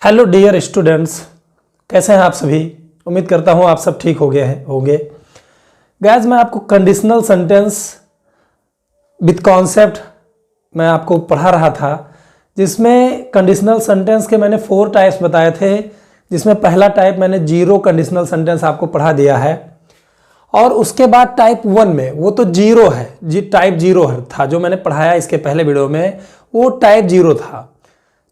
Hello dear students, कैसे हैं आप सभी। उम्मीद करता हूं आप सब ठीक हो गए होंगे। गाइस, मैं आपको कंडीशनल सेंटेंस विद कॉन्सेप्ट मैं आपको पढ़ा रहा था, जिसमें कंडीशनल सेंटेंस के मैंने 4 टाइप्स बताए थे। जिसमें पहला टाइप मैंने जीरो कंडीशनल सेंटेंस आपको पढ़ा दिया है, और उसके बाद टाइप 1 में वो तो जीरो है, टाइप जीरो था जो मैंने पढ़ाया इसके पहले वीडियो में, वो टाइप जीरो था।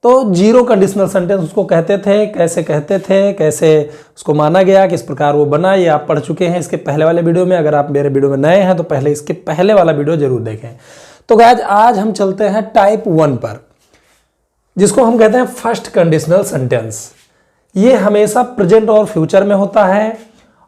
तो जीरो कंडीशनल सेंटेंस उसको कहते थे, कैसे कहते थे, कैसे उसको माना गया, किस प्रकार वो बना, ये आप पढ़ चुके हैं इसके पहले वाले वीडियो में। अगर आप मेरे वीडियो में नए हैं तो पहले इसके पहले वाला वीडियो जरूर देखें। तो गाइस, आज हम चलते हैं टाइप 1 पर, जिसको हम कहते हैं फर्स्ट कंडीशनल सेंटेंस। ये हमेशा प्रेजेंट और फ्यूचर में होता है।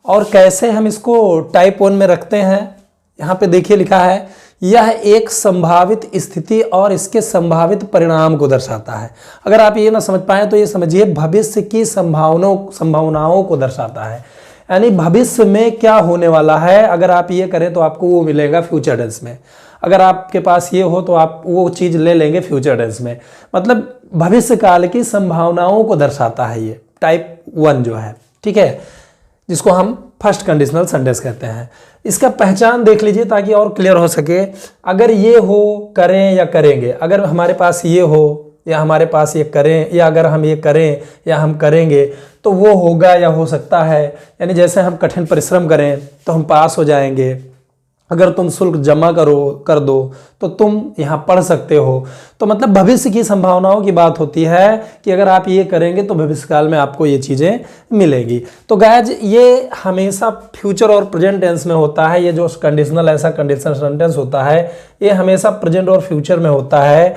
और कैसे हम इसको टाइप 1 में रखते हैं, यहाँ पे देखिए लिखा है, यह एक संभावित स्थिति और इसके संभावित परिणाम को दर्शाता है। अगर आप ये ना समझ पाए तो ये समझिए भविष्य की संभावनाओं को दर्शाता है, यानी भविष्य में क्या होने वाला है। अगर आप ये करें तो आपको वो मिलेगा फ्यूचर टेंस में। अगर आपके पास ये हो तो आप वो चीज ले लेंगे फ्यूचर टेंस में। मतलब भविष्य काल की संभावनाओं को दर्शाता है ये टाइप 1 जो है, ठीक है, जिसको हम फर्स्ट कंडीशनल सेंटेंस कहते हैं। इसका पहचान देख लीजिए ताकि और क्लियर हो सके। अगर ये हो, करें या करेंगे, अगर हमारे पास ये हो या हमारे पास ये करें, या अगर हम ये करें या हम करेंगे, तो वो होगा या हो सकता है। यानी जैसे हम कठिन परिश्रम करें तो हम पास हो जाएंगे। अगर तुम शुल्क जमा कर दो तो तुम यहाँ पढ़ सकते हो। तो मतलब भविष्य की संभावनाओं की बात होती है कि अगर आप ये करेंगे तो भविष्य काल में आपको ये चीज़ें मिलेंगी। तो गाइस, ये हमेशा फ्यूचर और प्रेजेंट टेंस में होता है। ये जो कंडीशनल ऐसा कंडीशनल सेंटेंस होता है, ये हमेशा प्रेजेंट और फ्यूचर में होता है।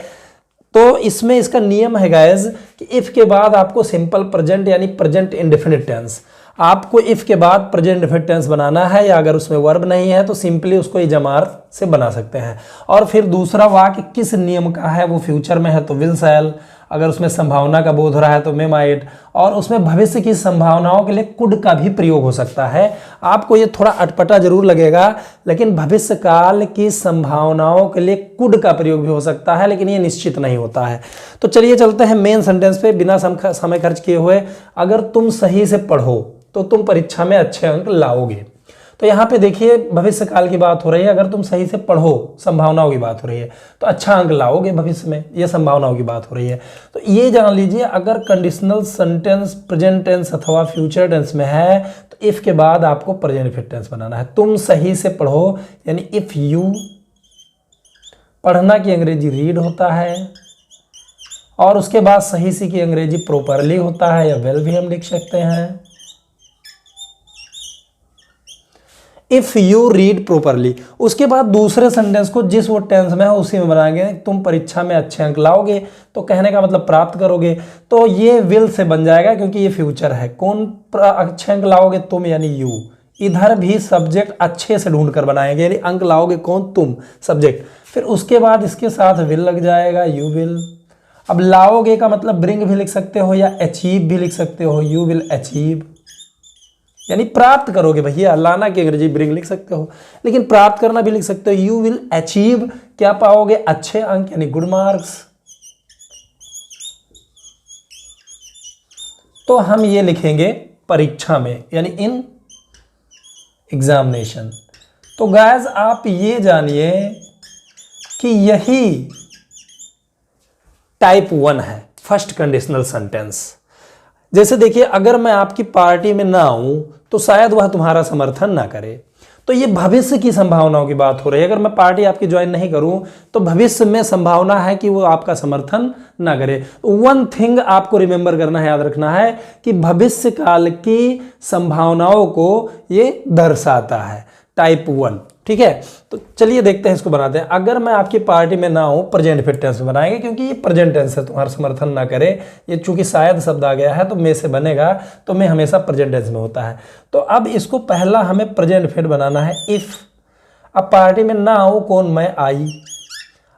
तो इसमें इसका नियम है गाइस कि इफ के बाद आपको सिंपल प्रेजेंट यानी प्रेजेंट इंडेफिनिट टेंस, आपको इफ के बाद प्रेजेंट इंडेफिनिट टेंस बनाना है, या अगर उसमें वर्ब नहीं है तो सिंपली उसको इजमार से बना सकते हैं। और फिर दूसरा वाक्य किस नियम का है, वो फ्यूचर में है तो विल शैल, अगर उसमें संभावना का बोध हो रहा है तो मे माइट, और उसमें भविष्य की संभावनाओं के लिए कुड का भी प्रयोग हो सकता है। आपको ये थोड़ा अटपटा जरूर लगेगा, लेकिन भविष्य काल की संभावनाओं के लिए कुड का प्रयोग भी हो सकता है, लेकिन ये निश्चित नहीं होता है। तो चलिए चलते हैं मेन सेंटेंस पे बिना समय खर्च किए हुए। अगर तुम सही से पढ़ो तो तुम परीक्षा में अच्छे अंक लाओगे। तो यहाँ पे देखिए भविष्य काल की बात हो रही है। अगर तुम सही से पढ़ो, संभावनाओं की बात हो रही है, तो अच्छा अंक लाओगे भविष्य में, ये संभावनाओं की बात हो रही है। तो ये जान लीजिए, अगर कंडीशनल सेंटेंस प्रेजेंट टेंस अथवा फ्यूचर टेंस में है तो इफ के बाद आपको प्रेजेंट इंडेफिनिट टेंस बनाना है। तुम सही से पढ़ो यानी इफ यू, पढ़ना की अंग्रेजी रीड होता है, और उसके बाद सही से की अंग्रेजी प्रॉपरली होता है, या वेल भी हम लिख सकते हैं। इफ यू रीड प्रॉपरली, उसके बाद दूसरे सेंटेंस को जिस वो टेंस में है उसी में बनाएंगे। तुम परीक्षा में अच्छे अंक लाओगे, तो कहने का मतलब प्राप्त करोगे। तो ये विल से बन जाएगा क्योंकि ये फ्यूचर है। कौन अच्छे अंक लाओगे? तुम यानी यू। इधर भी सब्जेक्ट अच्छे से ढूंढ कर बनाएंगे, यानी अंक लाओगे कौन? तुम, सब्जेक्ट। फिर उसके बाद इसके साथ विल लग जाएगा, यू विल। अब लाओगे का मतलब ब्रिंग भी लिख सकते हो या अचीव भी लिख सकते हो, यू विल अचीव, यानी प्राप्त करोगे। भैया लाना की अंग्रेजी ब्रिंग लिख सकते हो, लेकिन प्राप्त करना भी लिख सकते हो, यू विल अचीव। क्या पाओगे? अच्छे अंक यानी गुड मार्क्स। तो हम ये लिखेंगे परीक्षा में, यानी इन एग्जामिनेशन। तो गाइस, आप ये जानिए कि यही टाइप 1 है, फर्स्ट कंडीशनल सेंटेंस। जैसे देखिए, अगर मैं आपकी पार्टी में ना आऊं तो शायद वह तुम्हारा समर्थन ना करे। तो ये भविष्य की संभावनाओं की बात हो रही है। अगर मैं पार्टी आपकी ज्वाइन नहीं करूं तो भविष्य में संभावना है कि वो आपका समर्थन ना करे। वन थिंग आपको रिमेंबर करना है, याद रखना है कि भविष्य काल की संभावनाओं को ये दर्शाता है, टाइप 1, ठीक है। तो चलिए देखते हैं, इसको बनाते हैं। अगर मैं आपकी पार्टी में ना हूं, प्रेजेंट इंडेफिनिट टेंस में बनाएंगे, क्योंकि ये प्रेजेंट टेंस है, तुम्हारा समर्थन ना करे। ये चूंकि शायद शब्द आ गया है तो में से बनेगा, तो में हमेशा प्रेजेंट टेंस में होता है। तो अब इसको पहला हमें प्रेजेंट इंडेफिनिट बनाना है, इफ। अब पार्टी में ना आऊं, कौन? मैं आई।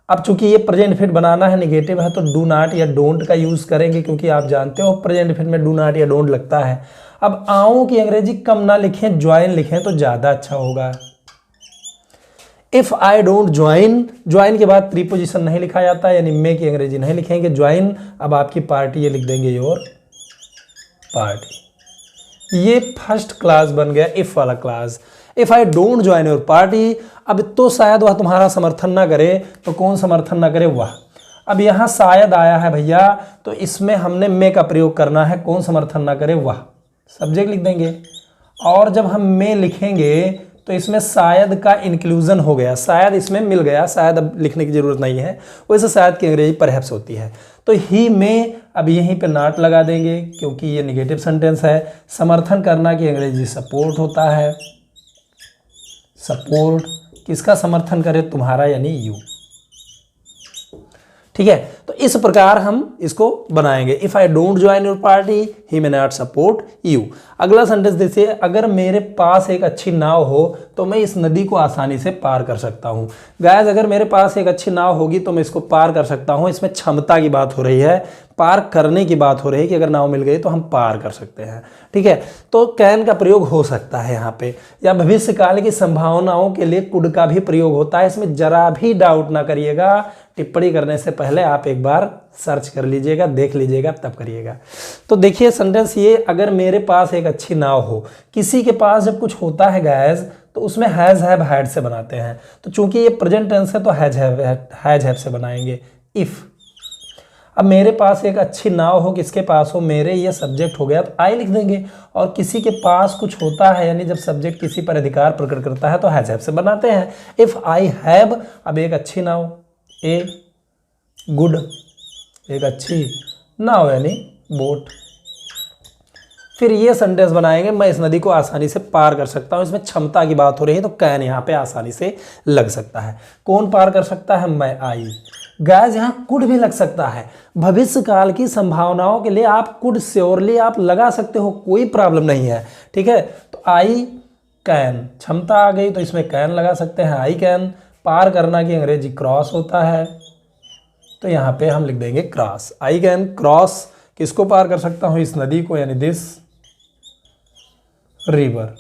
अब चूंकि ये प्रेजेंट इंडेफिनिट बनाना है, निगेटिव है, तो डू नॉट या डोंट का यूज करेंगे, क्योंकि आप जानते हो प्रेजेंट इंडेफिनिट में डू नॉट या डोंट लगता है। अब आऊं की अंग्रेजी कम ना लिखें, ज्वाइन लिखें तो ज्यादा अच्छा होगा। If I don't join, join के बाद प्रीपोजिशन नहीं लिखा जाता, यानी मे की अंग्रेजी नहीं लिखेंगे, ज्वाइन। अब आपकी पार्टी ये लिख देंगे योर पार्टी। ये फर्स्ट क्लास बन गया इफ वाला class. If I don't join your party, अब तो शायद वह तुम्हारा समर्थन ना करे, तो कौन समर्थन ना करे? वह। अब यहाँ शायद आया है भैया, तो इसमें हमने मे का प्रयोग करना है, कौन समर्थन ना करे? वह। सब्जेक्ट लिख देंगे, और जब हम मे लिखेंगे तो इसमें शायद का इंक्लूजन हो गया, शायद इसमें मिल गया, शायद अब लिखने की जरूरत नहीं है, वैसे शायद की अंग्रेजी परहैप्स होती है। तो ही में अब यहीं पे नॉट लगा देंगे क्योंकि ये निगेटिव सेंटेंस है। समर्थन करना की अंग्रेजी सपोर्ट होता है। सपोर्ट, किसका समर्थन करे? तुम्हारा, यानी यू। ठीक है, तो इस प्रकार हम इसको बनाएंगे। If I don't join your party he may not support you. अगला सेंटेंस देखिए, अगर मेरे पास एक अच्छी नाव हो तो मैं इस नदी को आसानी से पार कर सकता हूँ। गाइस, अगर मेरे पास एक अच्छी नाव होगी तो मैं इसको पार कर सकता हूँ। इसमें क्षमता की बात हो रही है, पार करने की बात हो रही है कि अगर नाव मिल गई तो हम पार कर सकते हैं। ठीक है, तो कैन का प्रयोग हो सकता है यहाँ पे, या भविष्य काल की संभावनाओं के लिए कुड का भी प्रयोग होता है। इसमें जरा भी डाउट ना करिएगा, टिप्पणी करने से पहले आप एक बार सर्च कर लीजिएगा, देख लीजिएगा, तब करिएगा। तो देखिए सेंटेंस ये, अगर मेरे पास एक अच्छी नाव हो। किसी के पास जब कुछ होता है गाइस तो उसमें हैज हैव हैड से बनाते हैं, तो चूंकि ये प्रेजेंट टेंस है तो हैज हैव से बनाएंगे। इफ, अब मेरे पास एक अच्छी नाव हो, किसके पास हो? मेरे, ये सब्जेक्ट हो गया तो आई लिख देंगे। और किसी के पास कुछ होता है, यानी जब सब्जेक्ट किसी पर अधिकार प्रकट करता है तो हैज हैव से बनाते हैं। इफ आई हैव, अब एक अच्छी नाव, ए गुड, एक अच्छी नाव यानी बोट। फिर ये सेंटेंस बनाएंगे, मैं इस नदी को आसानी से पार कर सकता हूं। इसमें क्षमता की बात हो रही है तो कैन यहाँ पे आसानी से लग सकता है। कौन पार कर सकता है? मैं, आई। गाइस, यहाँ कुड भी लग सकता है। भविष्य काल की संभावनाओं के लिए आप कुड श्योरली आप लगा सकते हो, कोई प्रॉब्लम नहीं है। ठीक है, तो आई कैन, क्षमता आ गई तो इसमें कैन लगा सकते हैं, आई कैन। पार करना की अंग्रेजी क्रॉस होता है, तो यहाँ पे हम लिख देंगे क्रॉस। आई कैन क्रॉस, किसको पार कर सकता हूँ? इस नदी को, यानी दिस रिवर।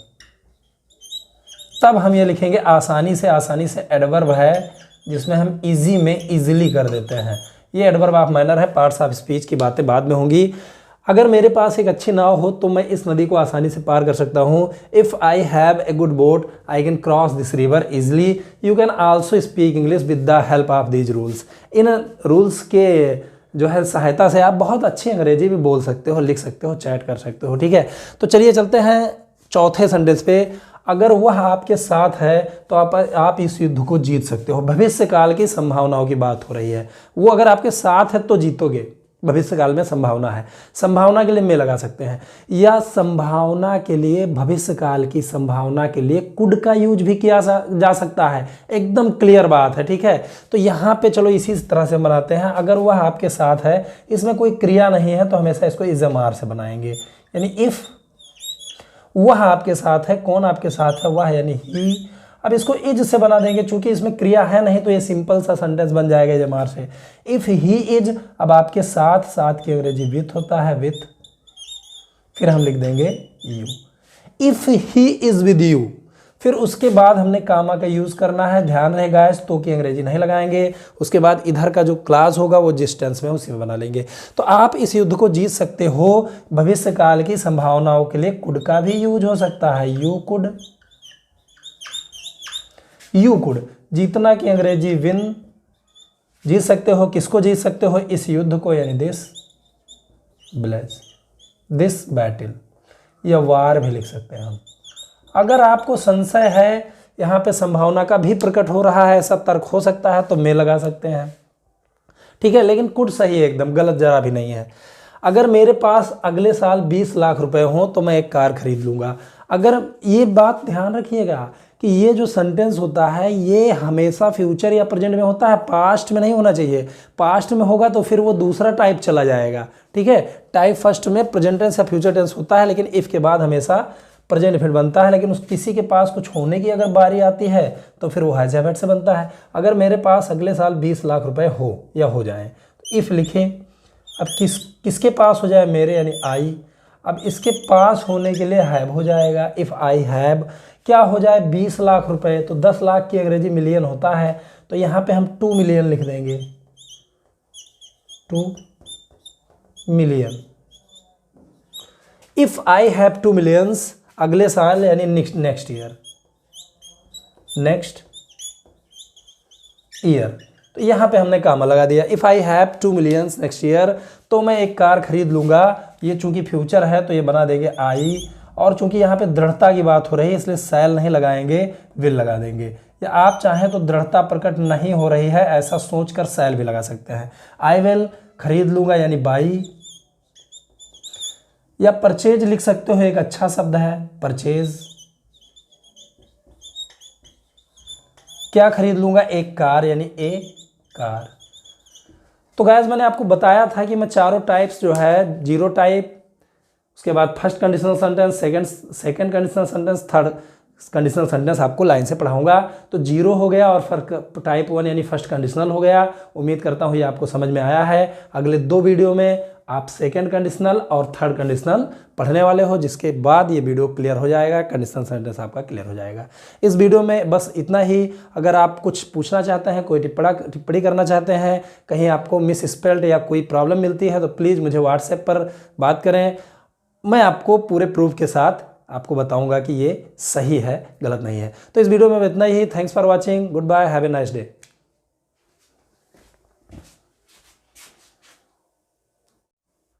तब हम ये लिखेंगे आसानी से। आसानी से एडवर्ब है जिसमें हम इजी में इजीली कर देते हैं। ये एडवर्ब ऑफ मैनर है, पार्ट्स ऑफ स्पीच की बातें बाद में होंगी। अगर मेरे पास एक अच्छी नाव हो तो मैं इस नदी को आसानी से पार कर सकता हूँ। If I have a good boat I can cross this river easily. You can also speak English with the help of these rules. In rules के जो है सहायता से आप बहुत अच्छी अंग्रेजी भी बोल सकते हो, लिख सकते हो, चैट कर सकते हो। ठीक है, तो चलिए चलते हैं चौथे सेंटेंस पे। अगर वह आपके साथ है तो आप इस युद्ध को जीत सकते हो। भविष्य काल की संभावनाओं की बात हो रही है। वो अगर आपके साथ है तो जीतोगे, भविष्य काल में संभावना है। संभावना के लिए में लगा सकते हैं, या संभावना के लिए, भविष्य काल की संभावना के लिए कुड का यूज भी किया जा सकता है। एकदम क्लियर बात है। ठीक है, तो यहाँ पे चलो इसी तरह से बनाते हैं। अगर वह आपके साथ है, इसमें कोई क्रिया नहीं है तो हमेशा इसको इज़मार से बनाएंगे, यानी इफ वह आपके साथ है। कौन आपके साथ है? वह, यानी ही। अब इसको इज से बना देंगे, चूंकि इसमें क्रिया है नहीं तो ये सिंपल सा सेंटेंस बन जाएगा इज़मार से। इफ ही इज, अब आपके साथ, साथ की अंग्रेजी विथ होता है, विथ। फिर हम लिख देंगे you. If he is with you, फिर उसके बाद हमने कामा का यूज करना है। ध्यान रहे गाइस, तो की अंग्रेजी नहीं लगाएंगे। उसके बाद इधर का जो क्लास होगा वो जिस टेंस में उसी में बना लेंगे। तो आप इस युद्ध को जीत सकते हो। भविष्य काल की संभावनाओं के लिए कुड का भी यूज हो सकता है, यू कुड। यू कुड, जीतना की अंग्रेजी विन। जीत सकते हो, किसको जीत सकते हो? इस युद्ध को, यानी दिस ब्लेज, दिस बैटल, या वार भी लिख सकते हैं हम। अगर आपको संशय है, यहाँ पे संभावना का भी प्रकट हो रहा है, ऐसा तर्क हो सकता है, तो मैं लगा सकते हैं। ठीक है, लेकिन कुड सही है, एकदम गलत जरा भी नहीं है। अगर मेरे पास अगले साल 20 लाख रुपए हो तो मैं एक कार खरीद लूँगा। अगर, ये बात ध्यान रखिएगा कि ये जो सेंटेंस होता है ये हमेशा फ्यूचर या प्रेजेंट में होता है, पास्ट में नहीं होना चाहिए। पास्ट में होगा तो फिर वो दूसरा टाइप चला जाएगा। ठीक है, टाइप फर्स्ट में प्रेजेंट टेंस या फ्यूचर टेंस होता है, लेकिन इफ के बाद हमेशा प्रेजेंट फिर बनता है। लेकिन उस किसी के पास कुछ होने की अगर बारी आती है तो फिर वो हैज हैव हैड से बनता है। अगर मेरे पास अगले साल 20 लाख रुपए हो या हो जाए तो इफ लिखे। अब किसके पास हो जाए? मेरे, यानी आई। अब इसके पास होने के लिए हैव हो जाएगा, इफ आई हैव। क्या हो जाए? 20 लाख रुपए, तो 10 लाख की अंग्रेजी मिलियन होता है, तो यहाँ पे हम 2 मिलियन लिख देंगे, 2 million. If I have 2 millions, अगले साल यानी नेक्स्ट ईयर, तो यहाँ पे हमने कामा लगा दिया। If I have 2 millions next year, तो मैं एक कार खरीद लूंगा। ये चूंकि फ्यूचर है तो ये बना देंगे आई, और चूंकि यहाँ पे दृढ़ता की बात हो रही है इसलिए सैल नहीं लगाएंगे, विल लगा देंगे। या आप चाहें तो दृढ़ता प्रकट नहीं हो रही है ऐसा सोचकर सैल भी लगा सकते हैं। आई विल खरीद लूंगा यानी बाई, या परचेज लिख सकते हो, एक अच्छा शब्द है परचेज। क्या खरीद लूंगा, एक कार यानी ए कार। तो गाइस मैंने आपको बताया था कि मैं चारों टाइप्स जो है, जीरो टाइप, उसके बाद first conditional sentence, second conditional sentence, third conditional sentence आपको लाइन से पढ़ाऊंगा। तो जीरो हो गया और फर्स्ट टाइप 1 यानी फर्स्ट कंडीशनल हो गया। उम्मीद करता हूँ ये आपको समझ में आया है। अगले 2 वीडियो में आप सेकंड कंडीशनल और थर्ड कंडीशनल पढ़ने वाले हो, जिसके बाद ये वीडियो क्लियर हो जाएगा, कंडीशनल सेंटेंस आपका क्लियर हो जाएगा। इस वीडियो में बस इतना ही। अगर आप कुछ पूछना चाहते हैं, कोई टिप्पणी करना चाहते हैं, कहीं आपको मिस स्पेल्ड या कोई प्रॉब्लम मिलती है तो प्लीज़ मुझे व्हाट्सएप पर बात करें। मैं आपको पूरे प्रूफ के साथ आपको बताऊंगा कि ये सही है, गलत नहीं है। तो इस वीडियो में इतना ही। Thanks for watching, good bye, have a nice day.